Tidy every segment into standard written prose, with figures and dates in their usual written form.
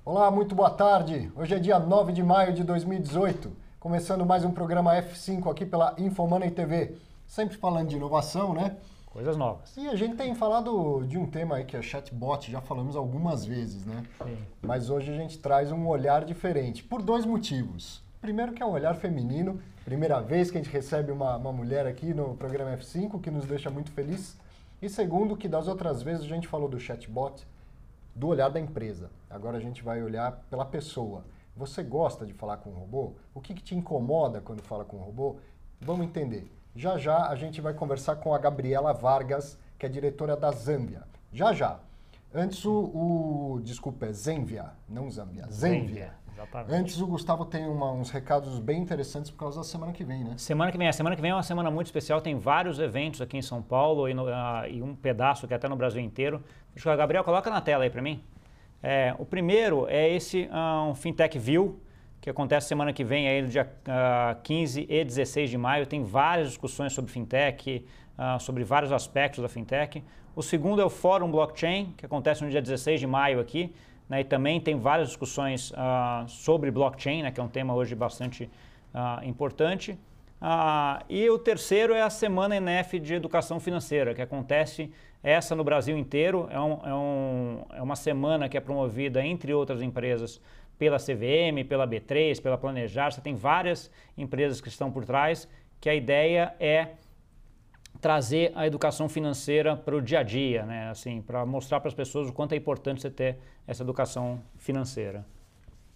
Olá, muito boa tarde. Hoje é dia 9 de maio de 2018, começando mais um programa F5 aqui pela Infomoney TV. Sempre falando de inovação, né? Coisas novas. E a gente tem falado de um tema aí que é chatbot, já falamos algumas vezes, né? Sim. Mas hoje a gente traz um olhar diferente, por dois motivos. Primeiro que é um olhar feminino, primeira vez que a gente recebe uma mulher aqui no programa F5, que nos deixa muito feliz. E segundo que das outras vezes a gente falou do chatbot, do olhar da empresa. Agora a gente vai olhar pela pessoa. Você gosta de falar com um robô? O que te incomoda quando fala com um robô? Vamos entender. Já já a gente vai conversar com a Gabriela Vargas, que é diretora da Zenvia. Já já. Antes desculpa, é Zenvia, não Zambia. Zenvia. Exatamente. Antes o Gustavo tem uns recados bem interessantes por causa da semana que vem, né? A semana que vem é uma semana muito especial, tem vários eventos aqui em São Paulo e um pedaço que até no Brasil inteiro. Gabriel, coloca na tela aí para mim. O primeiro é esse um Fintech View, que acontece semana que vem, aí no dia 15 e 16 de maio. Tem várias discussões sobre Fintech, sobre vários aspectos da Fintech. O segundo é o Fórum Blockchain, que acontece no dia 16 de maio aqui. Né, e também tem várias discussões sobre blockchain, né, que é um tema hoje bastante importante. E o terceiro é a Semana ENEF de Educação Financeira, que acontece essa no Brasil inteiro. É uma semana que é promovida, entre outras empresas, pela CVM, pela B3, pela Planejar. Você tem várias empresas que estão por trás, que a ideia é trazer a educação financeira para o dia a dia, né? Assim, para mostrar para as pessoas o quanto é importante você ter essa educação financeira.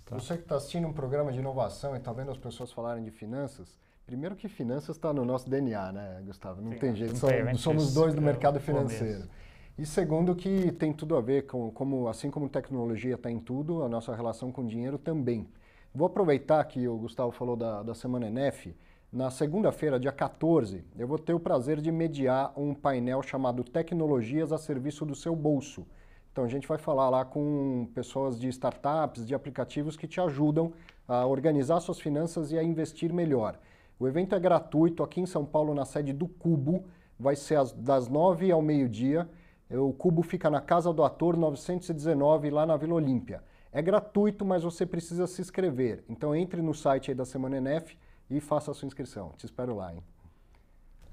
Tá? Você que está assistindo um programa de inovação e está vendo as pessoas falarem de finanças, primeiro que finanças está no nosso DNA, né, Gustavo? Não tem jeito, somos dois do mercado financeiro. E segundo que tem tudo a ver com, assim como tecnologia está em tudo, a nossa relação com dinheiro também. Vou aproveitar que o Gustavo falou da Semana ENEF. Na segunda-feira, dia 14, eu vou ter o prazer de mediar um painel chamado Tecnologias a Serviço do Seu Bolso. Então a gente vai falar lá com pessoas de startups, de aplicativos que te ajudam a organizar suas finanças e a investir melhor. O evento é gratuito aqui em São Paulo, na sede do Cubo, vai ser das 9 ao meio-dia. O Cubo fica na Casa do Ator 919, lá na Vila Olímpia. É gratuito, mas você precisa se inscrever. Então entre no site aí da Semana ENEF e faça a sua inscrição. Te espero lá, hein?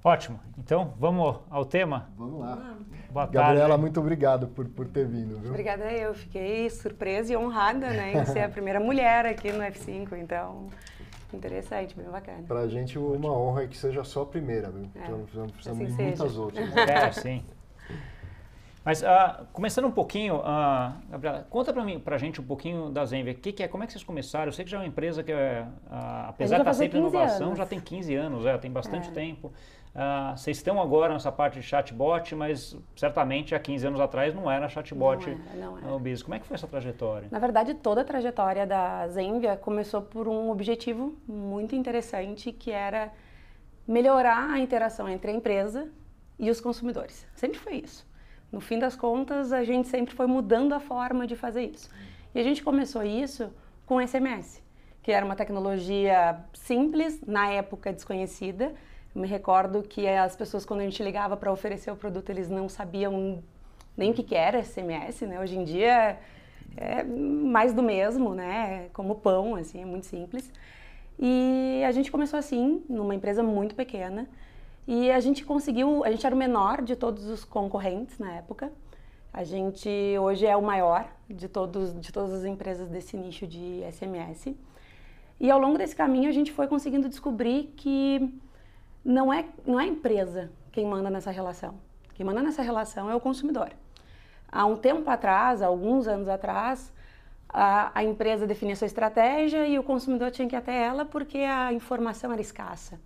Ótimo. Então, vamos ao tema? Vamos lá. Boa tarde. Gabriela, muito obrigado por ter vindo, viu? Obrigada eu. Fiquei surpresa e honrada, né, em ser a primeira mulher aqui no F5, então, interessante, bem bacana. Pra gente uma honra que seja só a primeira, viu? Precisamos de muitas outras. Sim. Mas, começando um pouquinho, Gabriela, conta pra gente um pouquinho da Zenvia. Como é que vocês começaram? Eu sei que já é uma empresa que, apesar de estar sempre em inovação, já tem 15 anos, tem bastante tempo. Vocês estão agora nessa parte de chatbot, mas certamente há 15 anos atrás não era chatbot no business. Como é que foi essa trajetória? Na verdade, toda a trajetória da Zenvia começou por um objetivo muito interessante, que era melhorar a interação entre a empresa e os consumidores. Sempre foi isso. No fim das contas, a gente sempre foi mudando a forma de fazer isso. E a gente começou isso com SMS, que era uma tecnologia simples, na época desconhecida. Eu me recordo que as pessoas, quando a gente ligava para oferecer o produto, eles não sabiam nem o que era SMS, né? Hoje em dia é mais do mesmo, né? Como pão, assim, é muito simples. E a gente começou assim, numa empresa muito pequena. E a gente era o menor de todos os concorrentes na época. A gente hoje é o maior de todas as empresas desse nicho de SMS. E ao longo desse caminho a gente foi conseguindo descobrir que não é a empresa quem manda nessa relação. Quem manda nessa relação é o consumidor. Há um tempo atrás, alguns anos atrás, a empresa definia sua estratégia e o consumidor tinha que ir até ela porque a informação era escassa.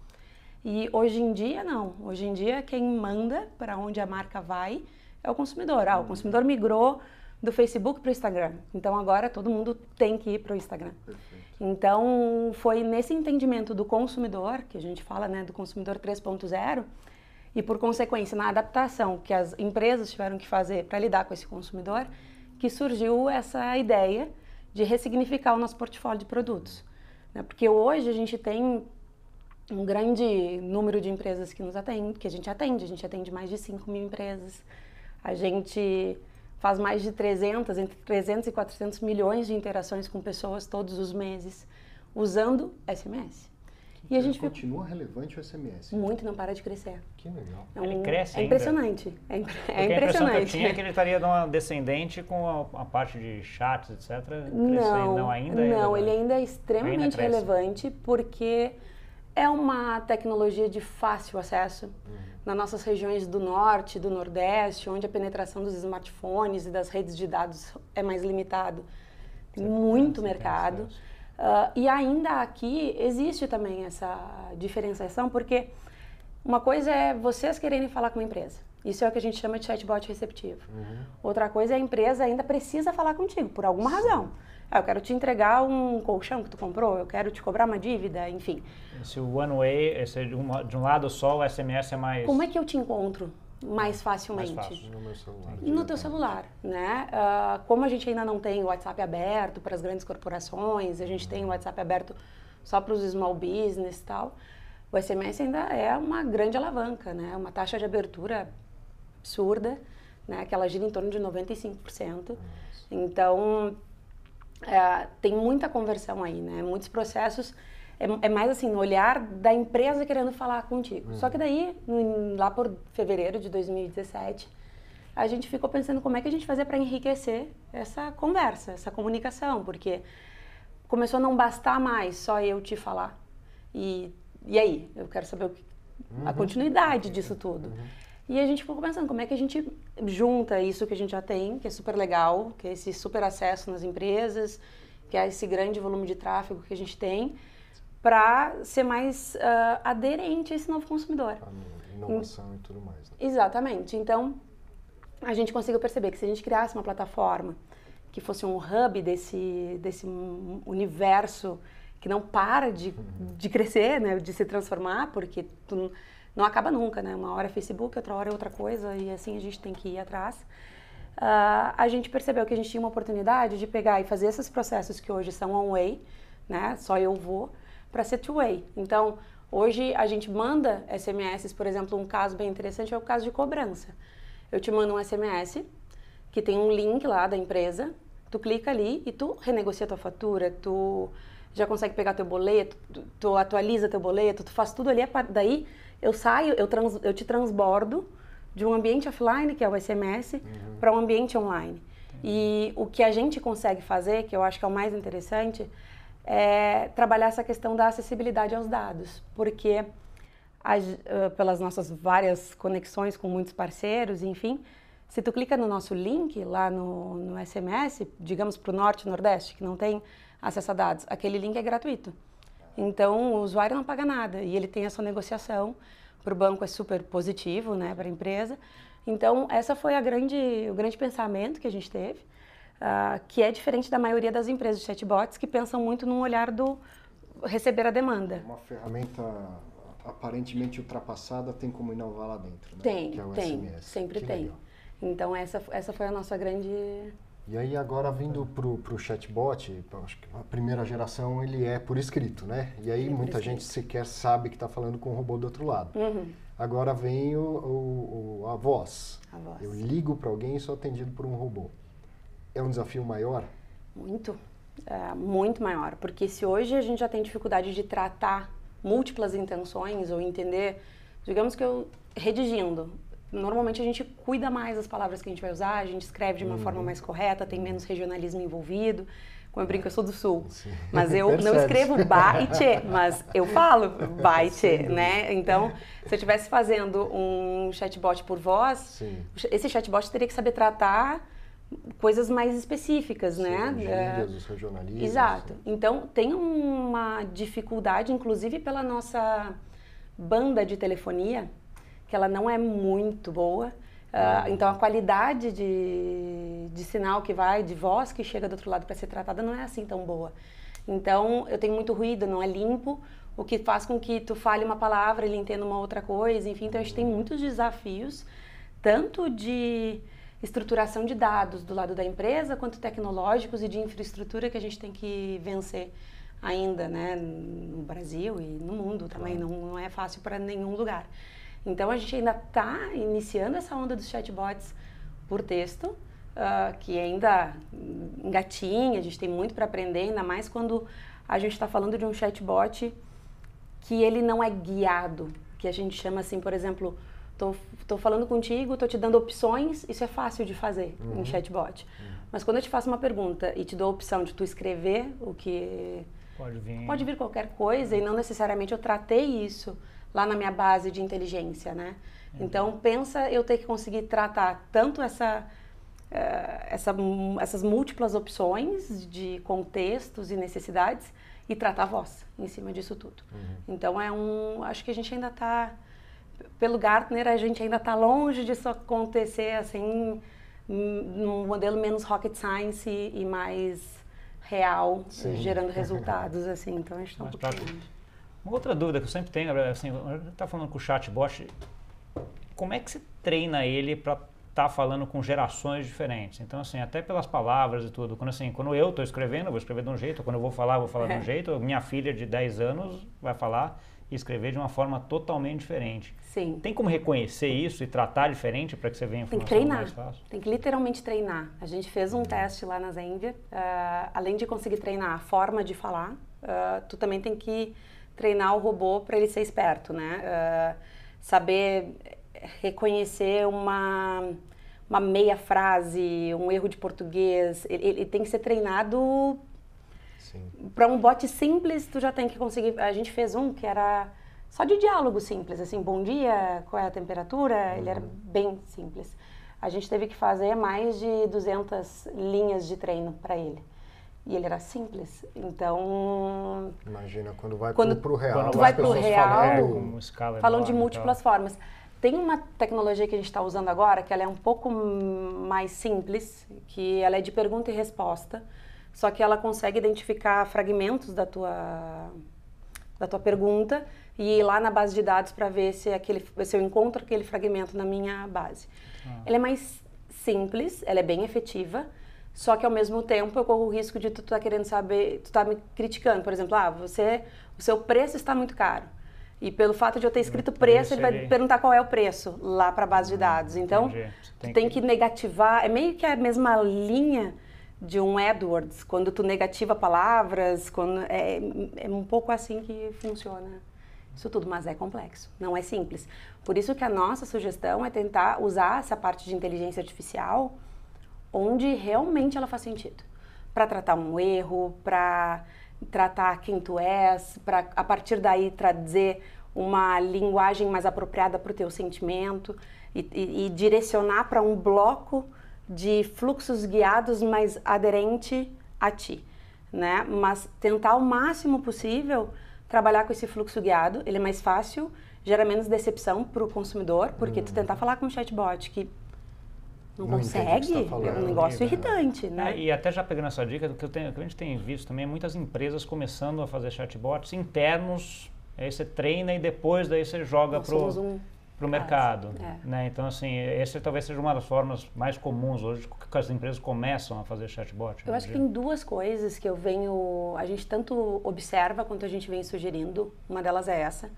E hoje em dia, não. Hoje em dia, quem manda para onde a marca vai é o consumidor. O consumidor migrou do Facebook para o Instagram. Então, agora todo mundo tem que ir para o Instagram. Perfeito. Então, foi nesse entendimento do consumidor, que a gente fala, né, do consumidor 3.0, e por consequência, na adaptação que as empresas tiveram que fazer para lidar com esse consumidor, que surgiu essa ideia de ressignificar o nosso portfólio de produtos. Porque hoje a gente tem um grande número de empresas que a gente atende mais de 5.000 empresas. A gente faz mais de entre 300 e 400 milhões de interações com pessoas todos os meses, usando SMS. E a gente continua relevante o SMS? Muito, não para de crescer. Que legal. Ele cresce ainda. Impressionante. É impressionante. A impressão que eu tinha é que ele estaria numa descendente com a parte de chats, etc. Não, ele ainda é extremamente relevante porque é uma tecnologia de fácil acesso. Nas nossas regiões do norte, do nordeste, onde a penetração dos smartphones e das redes de dados é mais limitado. Tem muito mercado. E ainda aqui existe também essa diferenciação, porque uma coisa é vocês quererem falar com uma empresa. Isso é o que a gente chama de chatbot receptivo. Outra coisa é a empresa ainda precisa falar contigo, por alguma razão. Eu quero te entregar um colchão que tu comprou, eu quero te cobrar uma dívida, enfim. Se o one way, de um lado só, o SMS é mais... Como é que eu te encontro mais facilmente? Mais fácil. No meu celular. No teu celular, né? Como a gente ainda não tem o WhatsApp aberto para as grandes corporações, a gente tem o WhatsApp aberto só para os small business e tal, o SMS ainda é uma grande alavanca, né? Uma taxa de abertura absurda, né? Que ela gira em torno de 95%. Então, tem muita conversão aí, né? Muitos processos, é mais assim, no olhar da empresa querendo falar contigo. Só que daí, lá por fevereiro de 2017, a gente ficou pensando como é que a gente fazia para enriquecer essa conversa, essa comunicação, porque começou a não bastar mais só eu te falar. E aí? Eu quero saber a continuidade disso tudo. E a gente ficou pensando como é que a gente junta isso que a gente já tem, que é super legal, que é esse super acesso nas empresas, que é esse grande volume de tráfego que a gente tem, para ser mais aderente a esse novo consumidor. Inovação e tudo mais. Né? Exatamente. Então, a gente conseguiu perceber que se a gente criasse uma plataforma que fosse um hub desse universo que não para de crescer, né, de se transformar, porque não acaba nunca, né? Uma hora é Facebook, outra hora é outra coisa, e assim a gente tem que ir atrás. A gente percebeu que a gente tinha uma oportunidade de pegar e fazer esses processos que hoje são one-way, né? Só eu vou, para ser two-way. Então, hoje a gente manda SMS, por exemplo, um caso bem interessante é o caso de cobrança. Eu te mando um SMS que tem um link lá da empresa, tu clica ali e tu renegocia tua fatura, tu já consegue pegar teu boleto, tu atualiza teu boleto, tu faz tudo ali, daí eu saio, eu te transbordo de um ambiente offline, que é o SMS, para um ambiente online. E o que a gente consegue fazer, que eu acho que é o mais interessante, é trabalhar essa questão da acessibilidade aos dados, porque pelas nossas várias conexões com muitos parceiros, enfim, se tu clica no nosso link lá no SMS, digamos para o Norte e Nordeste, que não tem acesso a dados, aquele link é gratuito. Então, o usuário não paga nada e ele tem a sua negociação. Para o banco é super positivo, né, para a empresa. Então, essa foi o grande pensamento que a gente teve, que é diferente da maioria das empresas de chatbots, que pensam muito num olhar do receber a demanda. Uma ferramenta aparentemente ultrapassada tem como inovar lá dentro, né? Tem, que é o tem, SMS. sempre que tem. Legal. Então, essa foi a nossa grande... E aí agora vindo pro chatbot, acho que a primeira geração ele é por escrito, né? E aí muita gente sequer sabe que está falando com o robô do outro lado. Agora vem a voz. Eu ligo para alguém e sou atendido por um robô. É um desafio maior? Muito, muito maior. Porque se hoje a gente já tem dificuldade de tratar múltiplas intenções ou entender, digamos que eu redigindo, normalmente a gente cuida mais das palavras que a gente vai usar, a gente escreve de uma forma mais correta, tem menos regionalismo envolvido. Como eu brinco, eu sou do Sul, mas eu não escrevo ba e tchê, mas eu falo ba e tchê, né? Então, se eu estivesse fazendo um chatbot por voz, esse chatbot teria que saber tratar coisas mais específicas, né? Gírias, os regionalismos. Exato. Então, tem uma dificuldade, inclusive pela nossa banda de telefonia, que ela não é muito boa. Então, a qualidade de sinal que vai, de voz que chega do outro lado para ser tratada não é assim tão boa. Então, eu tenho muito ruído, não é limpo, o que faz com que tu fale uma palavra, ele entenda uma outra coisa, enfim. Então, a gente tem muitos desafios, tanto de estruturação de dados do lado da empresa, quanto tecnológicos e de infraestrutura que a gente tem que vencer ainda, né, no Brasil e no mundo também. Não é fácil para nenhum lugar. Então, a gente ainda está iniciando essa onda dos chatbots por texto, que ainda engatinha, a gente tem muito para aprender, ainda mais quando a gente está falando de um chatbot que ele não é guiado, que a gente chama assim, por exemplo, tô falando contigo, tô te dando opções, isso é fácil de fazer em chatbot. Mas quando eu te faço uma pergunta e te dou a opção de tu escrever o que... Pode vir qualquer coisa e não necessariamente eu tratei isso lá na minha base de inteligência, né? Então, pensa eu ter que conseguir tratar tanto essas múltiplas opções de contextos e necessidades e tratar a voz em cima disso tudo. Então, acho que a gente ainda está, pelo Gartner, a gente ainda está longe disso acontecer assim, num modelo menos rocket science e mais real, gerando resultados, assim, então a gente está um pouquinho... Uma outra dúvida que eu sempre tenho, assim, a gente está falando com o chatbot, como é que você treina ele para estar falando com gerações diferentes? Então, assim, até pelas palavras e tudo, quando eu estou escrevendo, eu vou escrever de um jeito, quando eu vou falar de um jeito, minha filha de 10 anos vai falar e escrever de uma forma totalmente diferente. Sim. Tem como reconhecer isso e tratar diferente para que você venha informação mais fácil? Tem que literalmente treinar. A gente fez um teste lá na Zenvia. Além de conseguir treinar a forma de falar, tu também tem que treinar o robô para ele ser esperto, né? Saber reconhecer uma meia frase, um erro de português. Ele tem que ser treinado. Para um bot simples, tu já tem que conseguir... A gente fez um que era só de diálogo simples, assim, bom dia, qual é a temperatura? Ele era bem simples. A gente teve que fazer mais de 200 linhas de treino para ele. E ele era simples, então... Imagina, quando vai pro real, tu vai pro real, falando de múltiplas formas. Tem uma tecnologia que a gente está usando agora, que ela é um pouco mais simples, que ela é de pergunta e resposta, só que ela consegue identificar fragmentos da tua pergunta e ir lá na base de dados para ver se eu encontro aquele fragmento na minha base. Ela é mais simples, ela é bem efetiva, só que ao mesmo tempo eu corro o risco de tu tá querendo saber, tu tá me criticando, por exemplo, o seu preço está muito caro. E pelo fato de eu ter escrito preço, ele vai perguntar qual é o preço lá para a base de dados. Então, tu tem que negativar, é meio que a mesma linha de um AdWords, quando tu negativa palavras, é um pouco assim que funciona isso tudo, mas é complexo, não é simples. Por isso que a nossa sugestão é tentar usar essa parte de inteligência artificial onde realmente ela faz sentido. Para tratar um erro, para tratar quem tu és, para a partir daí trazer uma linguagem mais apropriada para o teu sentimento e direcionar para um bloco de fluxos guiados mais aderente a ti, né? Mas tentar ao máximo possível trabalhar com esse fluxo guiado, ele é mais fácil, gera menos decepção para o consumidor, porque tu tentar falar com um chatbot que não consegue, é um negócio irritante, né? E até já pegando essa dica, o que a gente tem visto também é muitas empresas começando a fazer chatbots internos, aí você treina e depois daí você joga para o mercado. Né? Então, assim, essa talvez seja uma das formas mais comuns hoje que as empresas começam a fazer chatbot. Eu acho que tem duas coisas que a gente tanto observa quanto a gente vem sugerindo. Uma delas é essa,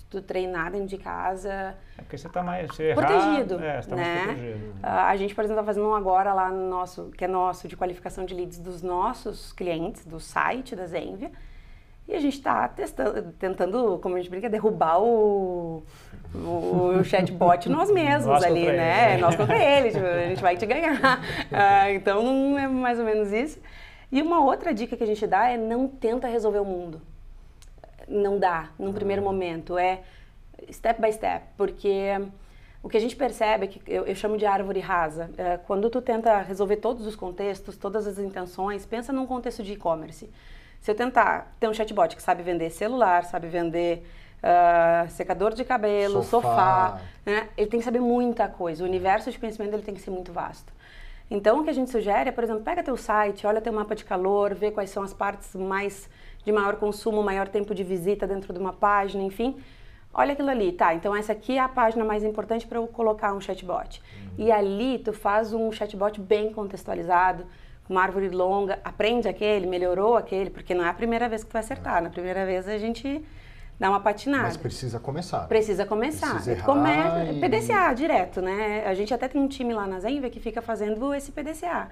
tu treinar dentro de casa. É porque você está mais protegido, você tá mais protegido. A gente, por exemplo, está fazendo um agora lá no nosso, que é nosso, de qualificação de leads dos nossos clientes, do site da Zenvia. E a gente está tentando, como a gente brinca, derrubar o chatbot nós mesmos ali, né? Nós contra ele, tipo, a gente vai te ganhar. Então, é mais ou menos isso. E uma outra dica que a gente dá é não tenta resolver o mundo. Não dá, num primeiro momento. É step by step, porque o que a gente percebe é que eu chamo de árvore rasa. Quando tu tenta resolver todos os contextos, todas as intenções, pensa num contexto de e-commerce. Se eu tentar ter um chatbot que sabe vender celular, sabe vender secador de cabelo, sofá, né? Ele tem que saber muita coisa. O universo de conhecimento dele tem que ser muito vasto. Então, o que a gente sugere é, por exemplo, pega teu site, olha teu mapa de calor, vê quais são as partes de maior consumo, maior tempo de visita dentro de uma página, enfim. Olha aquilo ali, tá, então essa aqui é a página mais importante para eu colocar um chatbot. E ali tu faz um chatbot bem contextualizado, uma árvore longa, aprende aquele, melhorou aquele, porque não é a primeira vez que tu vai acertar. Na primeira vez a gente dá uma patinada. Mas precisa começar. Precisa começar. Precisa errar PDCA direto, né? A gente até tem um time lá na Zenvia que fica fazendo esse PDCA.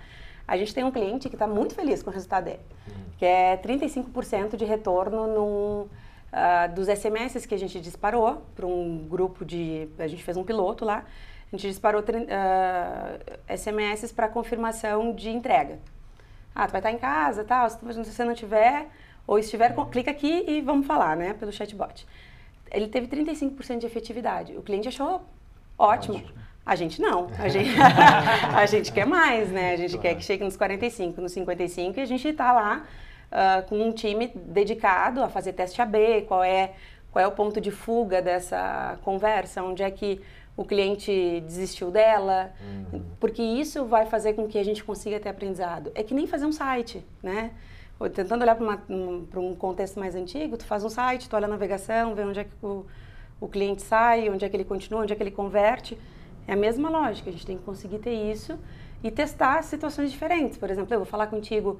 A gente tem um cliente que está muito feliz com o resultado dele, que é 35% de retorno dos SMS que a gente disparou para um grupo a gente fez um piloto lá, a gente disparou SMS para confirmação de entrega. Tu vai estar em casa, tal, se você não tiver, ou estiver, clica aqui e vamos falar, né, pelo chatbot. Ele teve 35% de efetividade. O cliente achou ótimo. A gente não. A gente quer mais, né? A gente quer que chegue nos 45, nos 55 e a gente está lá com um time dedicado a fazer teste AB, qual é o ponto de fuga dessa conversa, onde é que o cliente desistiu dela, porque isso vai fazer com que a gente consiga ter aprendizado. É que nem fazer um site, né? Tentando olhar para um contexto mais antigo, tu faz um site, tu olha a navegação, vê onde é que o cliente sai, onde é que ele continua, onde é que ele converte. É a mesma lógica, a gente tem que conseguir ter isso e testar situações diferentes. Por exemplo, eu vou falar contigo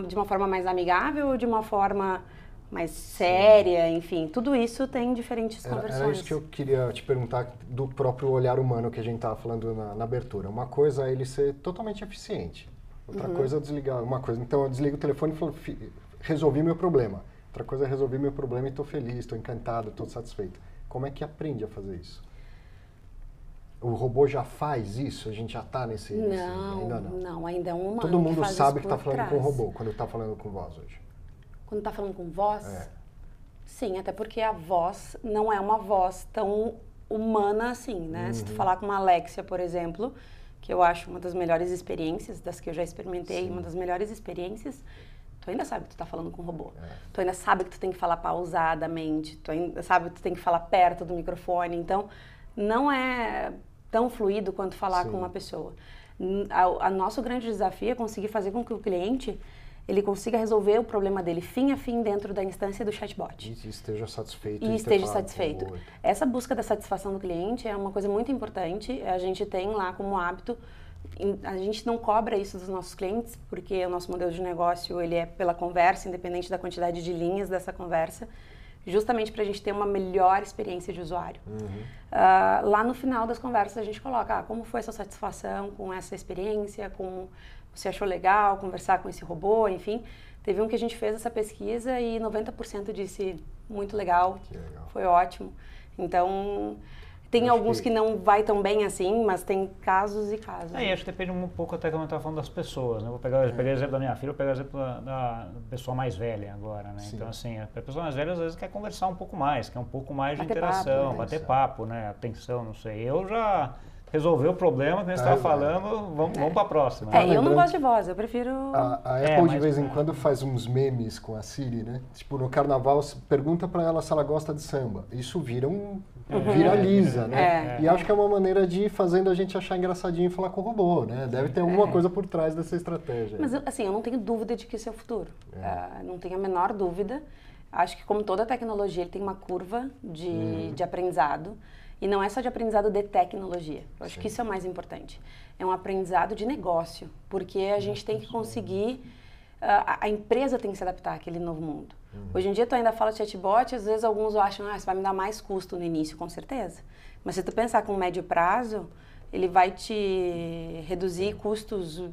de uma forma mais amigável ou de uma forma mais séria, enfim. Tudo isso tem diferentes conversões. Era isso que eu queria te perguntar do próprio olhar humano que a gente estava falando na abertura. Uma coisa é ele ser totalmente eficiente. Outra coisa é desligar. Então eu desligo o telefone e falo, resolvi meu problema. Outra coisa é resolvi meu problema e estou feliz, estou encantado, estou satisfeito. Como é que aprende a fazer isso? O robô já faz isso? A gente já está nesse... Ainda não. Não, ainda é um humano. Todo mundo sabe que está falando com o robô quando está falando com voz hoje. Quando está falando com voz? Sim, até porque a voz não é uma voz tão humana assim, né? Se tu falar com uma Alexia, por exemplo, que eu acho uma das melhores experiências, das que eu já experimentei, uma das melhores experiências, tu ainda sabe que tu tá falando com um robô. Tu ainda sabe que tu tem que falar pausadamente, tu ainda sabe que tu tem que falar perto do microfone. Então, não é tão fluido quanto falar com uma pessoa. Nosso grande desafio é conseguir fazer com que o cliente ele consiga resolver o problema dele fim a fim dentro da instância do chatbot. E esteja satisfeito. E esteja satisfeito. Essa busca da satisfação do cliente é uma coisa muito importante. A gente tem lá como hábito, a gente não cobra isso dos nossos clientes, porque o nosso modelo de negócio ele é pela conversa, independente da quantidade de linhas dessa conversa, justamente para a gente ter uma melhor experiência de usuário. Lá no final das conversas a gente coloca como foi a sua satisfação com essa experiência, você achou legal conversar com esse robô, enfim. Teve um que a gente fez essa pesquisa e 90% disse muito legal, foi ótimo. Então, tem alguns que não vai tão bem assim, mas tem casos e casos. E acho que depende um pouco até como eu estava falando das pessoas, né? Vou pegar o exemplo da minha filha, vou pegar o exemplo da pessoa mais velha agora, né? Então, assim, a pessoa mais velha às vezes quer conversar um pouco mais, quer um pouco mais de interação, bater papo, né? Atenção, não sei. Eu já resolvi o problema que a gente estava falando, vamos para a próxima. Eu não gosto de voz, eu prefiro... A Apple de vez em quando faz uns memes com a Siri, né? Tipo, no carnaval, pergunta para ela se ela gosta de samba. Isso viraliza, né? E acho que é uma maneira de ir fazendo a gente achar engraçadinho e falar com o robô, né? Deve ter alguma coisa por trás dessa estratégia. Mas, assim, eu não tenho dúvida de que isso é o futuro. Não tenho a menor dúvida. Acho que, como toda tecnologia, ele tem uma curva de aprendizado. E não é só de aprendizado de tecnologia. Eu acho que isso é o mais importante. É um aprendizado de negócio, porque a gente tem que conseguir... A empresa tem que se adaptar àquele novo mundo. Hoje em dia, tu ainda fala de chatbot, às vezes alguns acham, isso vai me dar mais custo no início, com certeza. Mas se tu pensar com médio prazo, ele vai te reduzir custos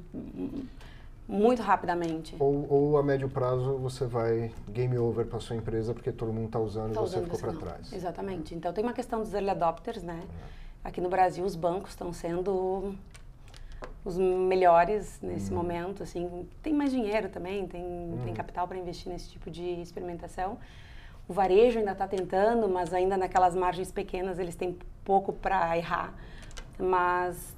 muito rapidamente. Ou a médio prazo você vai game over para sua empresa porque todo mundo está usando e você ficou para trás. Exatamente. Então tem uma questão dos early adopters, né? Aqui no Brasil os bancos estão sendo os melhores nesse momento, assim, tem mais dinheiro também, tem capital para investir nesse tipo de experimentação. O varejo ainda está tentando, mas ainda naquelas margens pequenas eles têm pouco para errar. Mas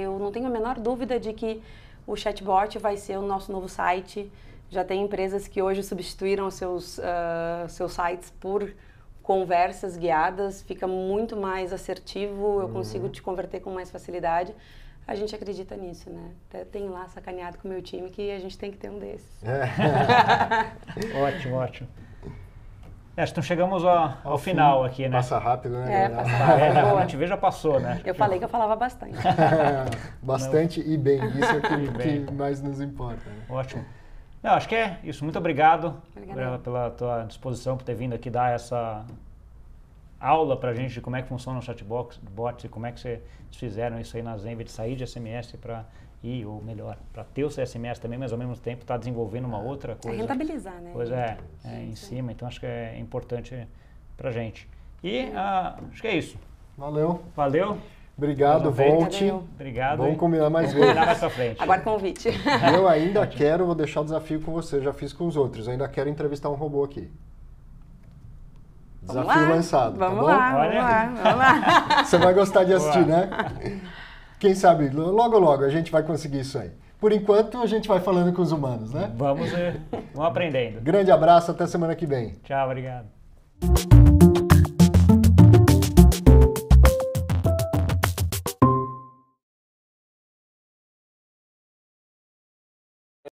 eu não tenho a menor dúvida de que o chatbot vai ser o nosso novo site. Já tem empresas que hoje substituíram seus sites por conversas guiadas, fica muito mais assertivo, eu consigo te converter com mais facilidade. A gente acredita nisso, né? Até tenho lá sacaneado com o meu time que a gente tem que ter um desses. Ótimo. Então chegamos ao final aqui, né? Passa rápido, né? Passa rápido. A gente vê, já passou, né? Eu falei que eu falava bastante. Bastante e bem, isso é o que mais nos importa. Né? Ótimo. Eu acho que é isso. Muito obrigado pela tua disposição, por ter vindo aqui dar essa aula pra gente de como é que funciona o chatbot e como é que vocês fizeram isso aí na Zenvia, de sair de SMS para ir, ou melhor, para ter o SMS também, mas ao mesmo tempo estar desenvolvendo uma outra coisa. Rentabilizar, né? Coisa em cima, então acho que é importante pra gente. E acho que é isso. Valeu. Valeu. Obrigado, volte. Obrigado. Vamos combinar mais vezes. Combinar mais pra frente. Agora convite. Eu ainda vou deixar o desafio com você, já fiz com os outros. Eu ainda quero entrevistar um robô aqui. Desafio lançado, tá bom? Vamos lá. Você vai gostar de assistir, né? Quem sabe, logo a gente vai conseguir isso aí. Por enquanto, a gente vai falando com os humanos, né? Vamos aprendendo. Grande abraço, até semana que vem. Tchau, obrigado.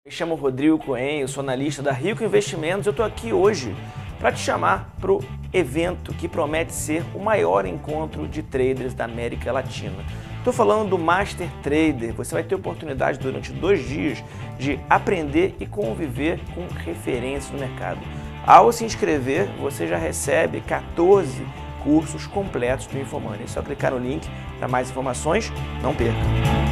Me chamo Rodrigo Cohen, eu sou analista da Rico Investimentos. Eu estou aqui hoje para te chamar para o evento que promete ser o maior encontro de traders da América Latina. Estou falando do Master Trader. Você vai ter oportunidade durante 2 dias de aprender e conviver com referências no mercado. Ao se inscrever, você já recebe 14 cursos completos do InfoMoney. É só clicar no link para mais informações. Não perca!